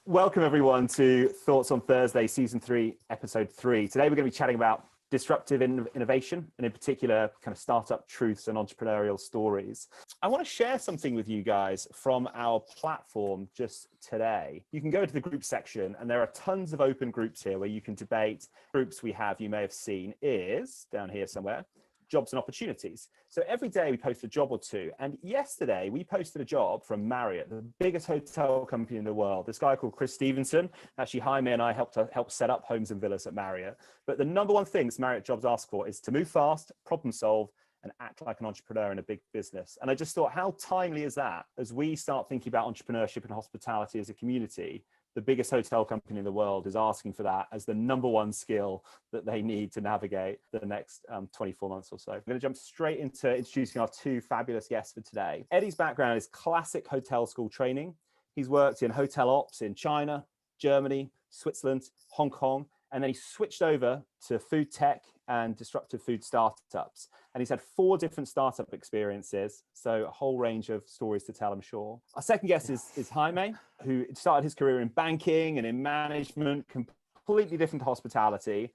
Welcome everyone to Thoughts on Thursday, Season 3, Episode 3. Today we're going to be chatting about disruptive innovation and in particular kind of startup truths and entrepreneurial stories. I want to share something with you guys from our platform just today. You can go to the group section and there are tons of open groups here where you can debate. Groups we have, you may have seen, is down here somewhere, jobs and opportunities. So every day we post a job or two. And yesterday we posted a job from Marriott, the biggest hotel company in the world. This guy called Chris Stevenson, actually Jaime and I helped set up homes and villas at Marriott. But the number one thing Marriott jobs ask for is to move fast, problem solve, and act like an entrepreneur in a big business. And I just thought, how timely is that as we start thinking about entrepreneurship and hospitality as a community? The biggest hotel company in the world is asking for that as the number one skill that they need to navigate the next 24 months or so. I'm going to jump straight into introducing our two fabulous guests for today. Eddie's background is classic hotel school training. He's worked in hotel ops in China, Germany, Switzerland, Hong Kong, and then he switched over to food tech and disruptive food startups. And he's had 4 different startup experiences, so a whole range of stories to tell, I'm sure. Our second guest is Jaime, who started his career in banking and in management, completely different to hospitality.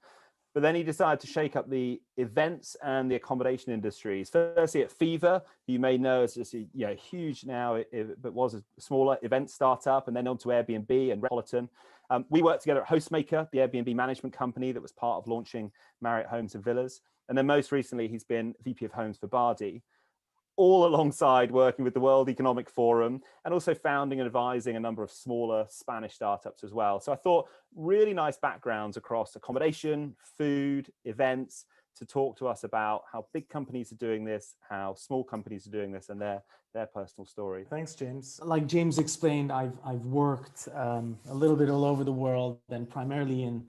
But then he decided to shake up the events and the accommodation industries. Firstly at Fever, who you may know as just a huge now, but was a smaller event startup, and then on to Airbnb and Metropolitan. We worked together at Hostmaker, the Airbnb management company that was part of launching Marriott Homes and Villas. And then most recently, he's been VP of Homes for Bardi, all alongside working with the World Economic Forum and also founding and advising a number of smaller Spanish startups as well. So I thought really nice backgrounds across accommodation, food, events, to talk to us about how big companies are doing this, how small companies are doing this, and their personal story. Thanks, James. Like James explained, I've worked a little bit all over the world and primarily in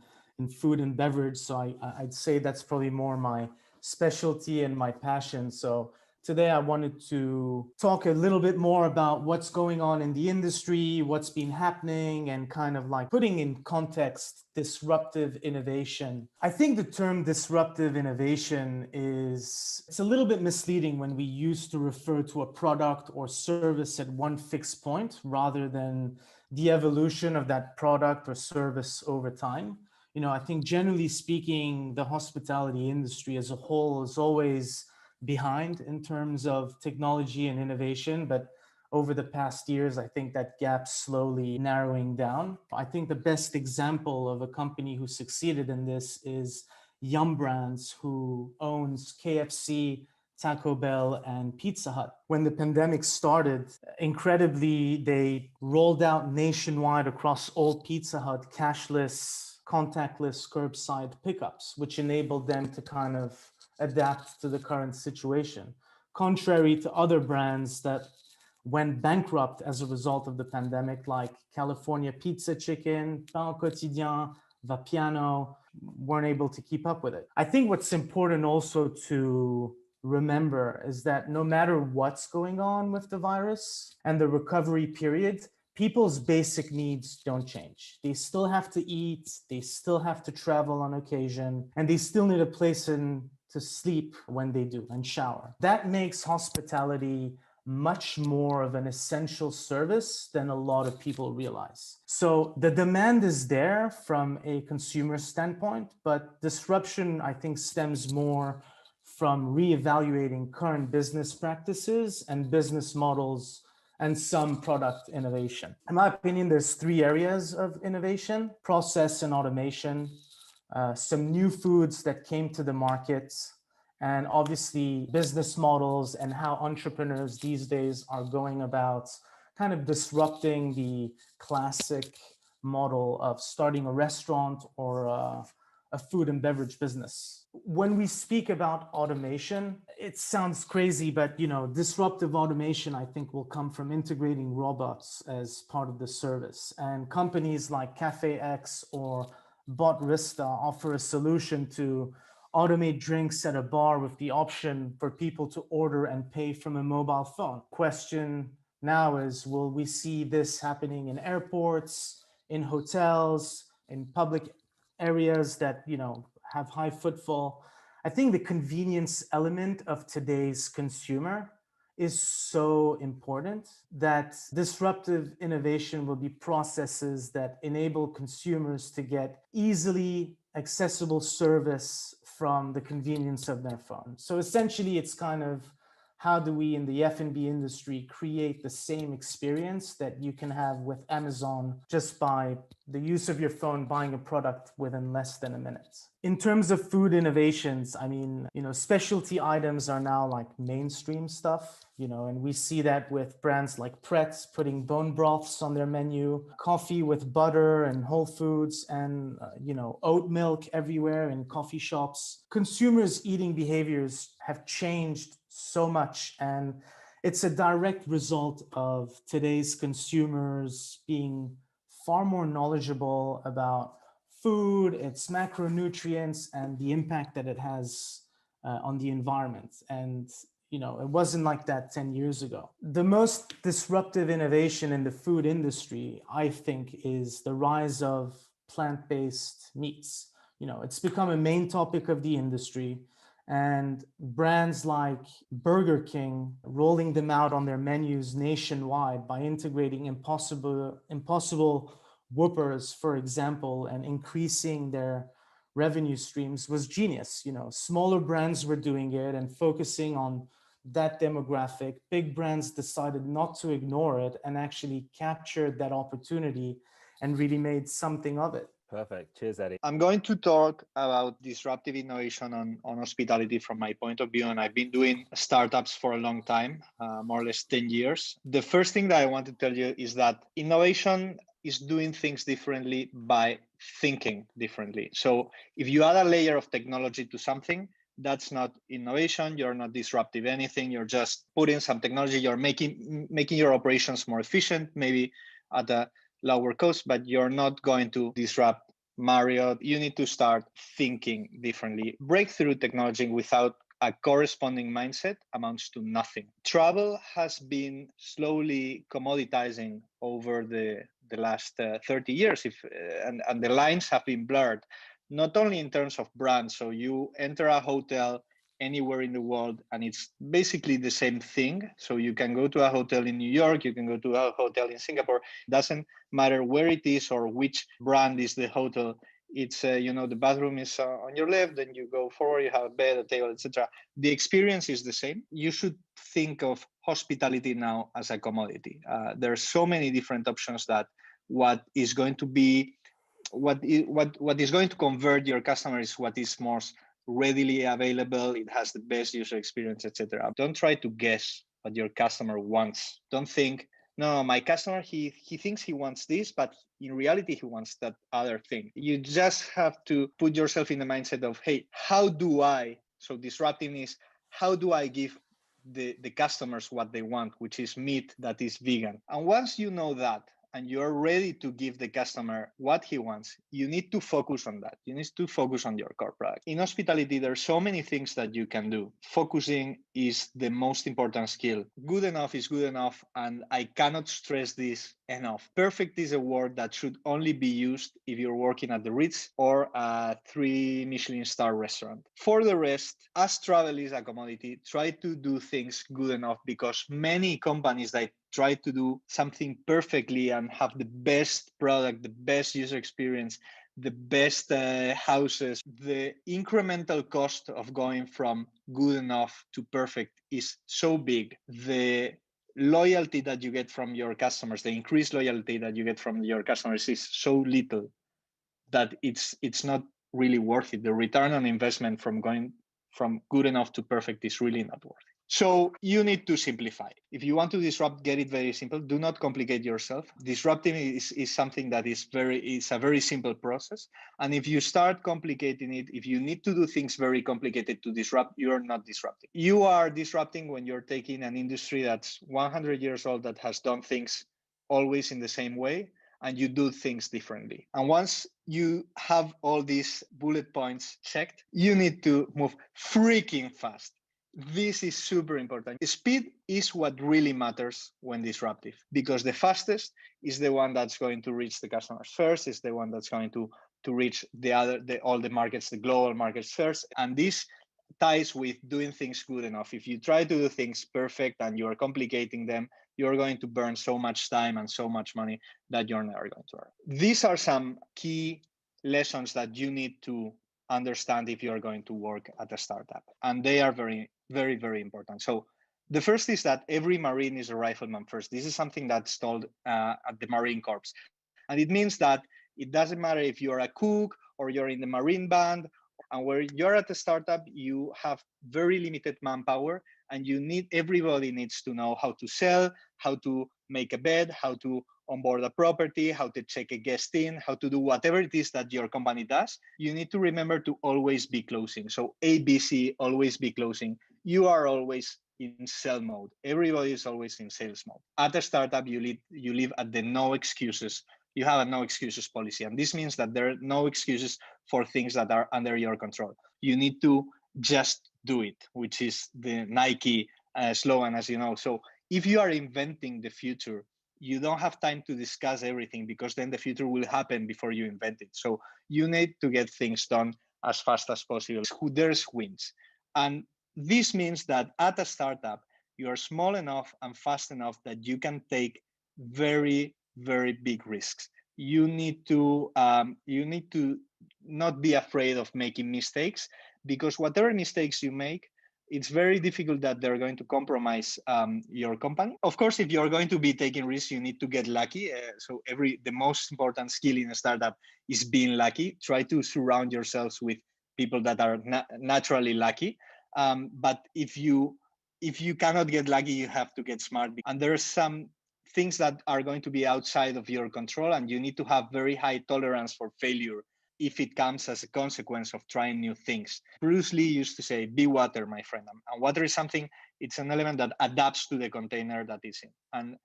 food and beverage. So I'd say that's probably more my specialty and my passion. So today I wanted to talk a little bit more about what's going on in the industry, what's been happening, and kind of like putting in context disruptive innovation. I think the term disruptive innovation it's a little bit misleading when we used to refer to a product or service at one fixed point rather than the evolution of that product or service over time. I think generally speaking, the hospitality industry as a whole is always behind in terms of technology and innovation, but over the past years, I think that gap's slowly narrowing down. I think the best example of a company who succeeded in this is Yum Brands, who owns KFC, Taco Bell, and Pizza Hut. When the pandemic started, incredibly, they rolled out nationwide across all Pizza Hut cashless, contactless curbside pickups, which enabled them to kind of adapt to the current situation. Contrary to other brands that went bankrupt as a result of the pandemic, like California Pizza Chicken, Pain Quotidien, Vapiano, weren't able to keep up with it. I think what's important also to remember is that no matter what's going on with the virus and the recovery period, people's basic needs don't change. They still have to eat, they still have to travel on occasion, and they still need a place to sleep when they do and shower. That makes hospitality much more of an essential service than a lot of people realize. So the demand is there from a consumer standpoint, but disruption, I think, stems more from reevaluating current business practices and business models and some product innovation. In my opinion, there's 3 areas of innovation: process and automation, some new foods that came to the market, and obviously business models and how entrepreneurs these days are going about kind of disrupting the classic model of starting a restaurant or a food and beverage business. When we speak about automation, it sounds crazy, but disruptive automation, I think, will come from integrating robots as part of the service. And companies like CafeX or Botrista offer a solution to automate drinks at a bar with the option for people to order and pay from a mobile phone. Question now is, will we see this happening in airports, in hotels, in public areas that have high footfall? I think the convenience element of today's consumer is so important that disruptive innovation will be processes that enable consumers to get easily accessible service from the convenience of their phone. So essentially, it's kind of how do we in the F&B industry create the same experience that you can have with Amazon just by the use of your phone buying a product within less than a minute. In terms of food innovations, I mean, specialty items are now like mainstream stuff, and we see that with brands like Pretz putting bone broths on their menu, coffee with butter and whole foods, and, oat milk everywhere in coffee shops. Consumers' eating behaviors have changed so much, and it's a direct result of today's consumers being far more knowledgeable about food, its macronutrients, and the impact that it has on the environment. And it wasn't like that 10 years ago. The most disruptive innovation in the food industry, I think, is the rise of plant-based meats. It's become a main topic of the industry, and brands like Burger King rolling them out on their menus nationwide by integrating impossible whoopers, for example, and increasing their revenue streams was genius. Smaller brands were doing it and focusing on that demographic. Big brands decided not to ignore it and actually captured that opportunity and really made something of it. Perfect. Cheers, Eddie. I'm going to talk about disruptive innovation on hospitality from my point of view, and I've been doing startups for a long time, more or less 10 years. The first thing that I want to tell you is that innovation is doing things differently by thinking differently. So if you add a layer of technology to something, that's not innovation. You're not disruptive anything. You're just putting some technology. You're making your operations more efficient, maybe at a lower cost, but you're not going to disrupt Marriott. You need to start thinking differently. Breakthrough technology without a corresponding mindset amounts to nothing. Travel has been slowly commoditizing over the last 30 years, and the lines have been blurred, not only in terms of brands. So you enter a hotel anywhere in the world and it's basically the same thing. So you can go to a hotel in New York, you can go to a hotel in Singapore. It doesn't matter where it is or which brand is the hotel. It's the bathroom is on your left, then you go forward, you have a bed, a table, etc. The experience is the same. You should think of hospitality now as a commodity. There are so many different options that what is going to convert your customers is what is most readily available. It has the best user experience, etc. Don't try to guess what your customer wants. Don't think, no, my customer, he thinks he wants this, but in reality, he wants that other thing. You just have to put yourself in the mindset of, hey, so disrupting is, how do I give the customers what they want, which is meat that is vegan? And once you know that, and you're ready to give the customer what he wants, you need to focus on that. You need to focus on your core product. In hospitality, there are so many things that you can do. Focusing is the most important skill. Good enough is good enough, and I cannot stress this enough. Perfect is a word that should only be used if you're working at the Ritz or a 3 Michelin star restaurant. For the rest, as travel is a commodity, try to do things good enough, because many companies that try to do something perfectly and have the best product, the best user experience, the best houses, the incremental cost of going from good enough to perfect is so big. The loyalty that you get from your customers, the increased loyalty that you get from your customers is so little that it's not really worth it. The return on investment from going from good enough to perfect is really not worth it. So you need to simplify. If you want to disrupt, get it very simple. Do not complicate yourself. Disrupting is something that is a very simple process. And if you start complicating it, if you need to do things very complicated to disrupt, you're not disrupting. You are disrupting when you're taking an industry that's 100 years old, that has done things always in the same way, and you do things differently. And once you have all these bullet points checked, you need to move freaking fast. This is super important. Speed is what really matters when disruptive, because the fastest is the one that's going to reach the customers first, is the one that's going to reach all the markets, the global markets first. And this ties with doing things good enough. If you try to do things perfect and you are complicating them, you're going to burn so much time and so much money that you're never going to earn. These are some key lessons that you need to understand if you're going to work at a startup. And they are very, very, very important. So the first is that every Marine is a rifleman first. This is something that's told at the Marine Corps. And it means that it doesn't matter if you're a cook or you're in the Marine band, and where you're at a startup, you have very limited manpower, and everybody needs to know how to sell, how to make a bed, how to onboard a property, how to check a guest in, how to do whatever it is that your company does. You need to remember to always be closing. So ABC, always be closing. You are always in sell mode. Everybody is always in sales mode. At a startup, you live at the no excuses. You have a no excuses policy. And this means that there are no excuses for things that are under your control. You need to just do it, which is the Nike slogan, as you know. So if you are inventing the future, you don't have time to discuss everything, because then the future will happen before you invent it. So you need to get things done as fast as possible. Who dares wins. And this means that at a startup, you are small enough and fast enough that you can take very, very big risks. You need to not be afraid of making mistakes, because whatever mistakes you make, it's very difficult that they're going to compromise your company. Of course, if you're going to be taking risks, you need to get lucky. So the most important skill in a startup is being lucky. Try to surround yourselves with people that are naturally lucky. But if you cannot get lucky, you have to get smart. And there are some things that are going to be outside of your control, and you need to have very high tolerance for failure if it comes as a consequence of trying new things. Bruce Lee used to say, be water, my friend. And water is something, it's an element that adapts to the container that it's in. And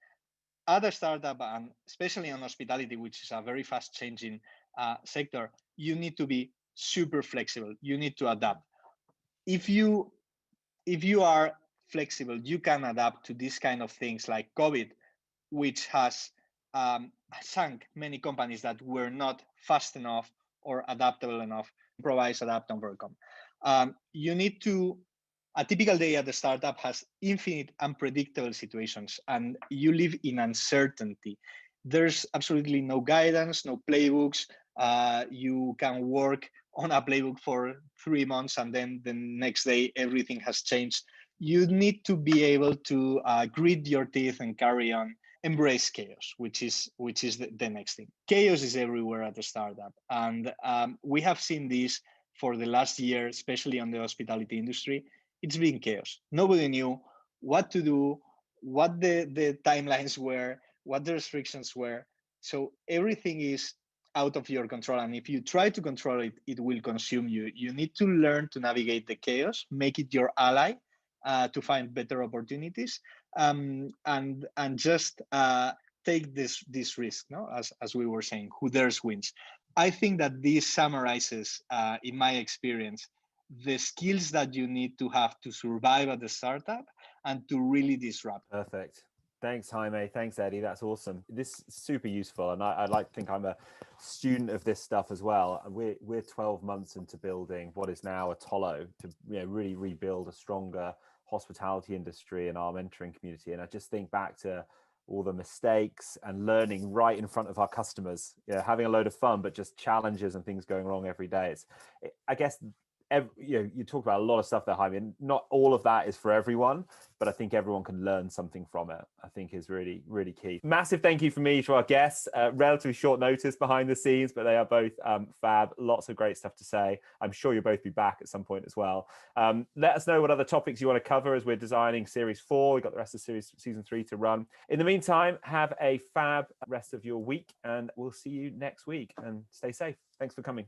at a startup, and especially on hospitality, which is a very fast changing sector, you need to be super flexible. You need to adapt. If you are flexible, you can adapt to these kind of things like COVID, which has sunk many companies that were not fast enough or adaptable enough. Improvise, adapt, and overcome. A typical day at the startup has infinite unpredictable situations, and you live in uncertainty. There's absolutely no guidance, no playbooks. You can work on a playbook for 3 months, and then the next day everything has changed. You need to be able to grit your teeth and carry on. Embrace chaos, which is the next thing. Chaos is everywhere at the startup, and we have seen this for the last year, especially on the hospitality industry. It's been chaos. Nobody knew what to do, what the timelines were, what the restrictions were. So everything is out of your control, and if you try to control it, it will consume you. You need to learn to navigate the chaos, make it your ally, to find better opportunities, and just take this risk. No, as we were saying, who dares wins. I think that this summarizes, in my experience, the skills that you need to have to survive at the startup and to really disrupt. Perfect. Thanks, Jaime. Thanks, Eddie. That's awesome. This is super useful. And I'd like to think I'm a student of this stuff as well. We're 12 months into building what is now Otolo to really rebuild a stronger hospitality industry in our mentoring community. And I just think back to all the mistakes and learning right in front of our customers, having a load of fun, but just challenges and things going wrong every day. I guess, you talk about a lot of stuff there, Jaime. Not all of that is for everyone, but I think everyone can learn something from it. I think is really, really key. Massive thank you from me to our guests. Relatively short notice behind the scenes, but they are both fab. Lots of great stuff to say. I'm sure you'll both be back at some point as well. Let us know what other topics you want to cover as we're designing Series 4. We've got the rest of Season 3 to run. In the meantime, have a fab rest of your week, and we'll see you next week. And stay safe. Thanks for coming.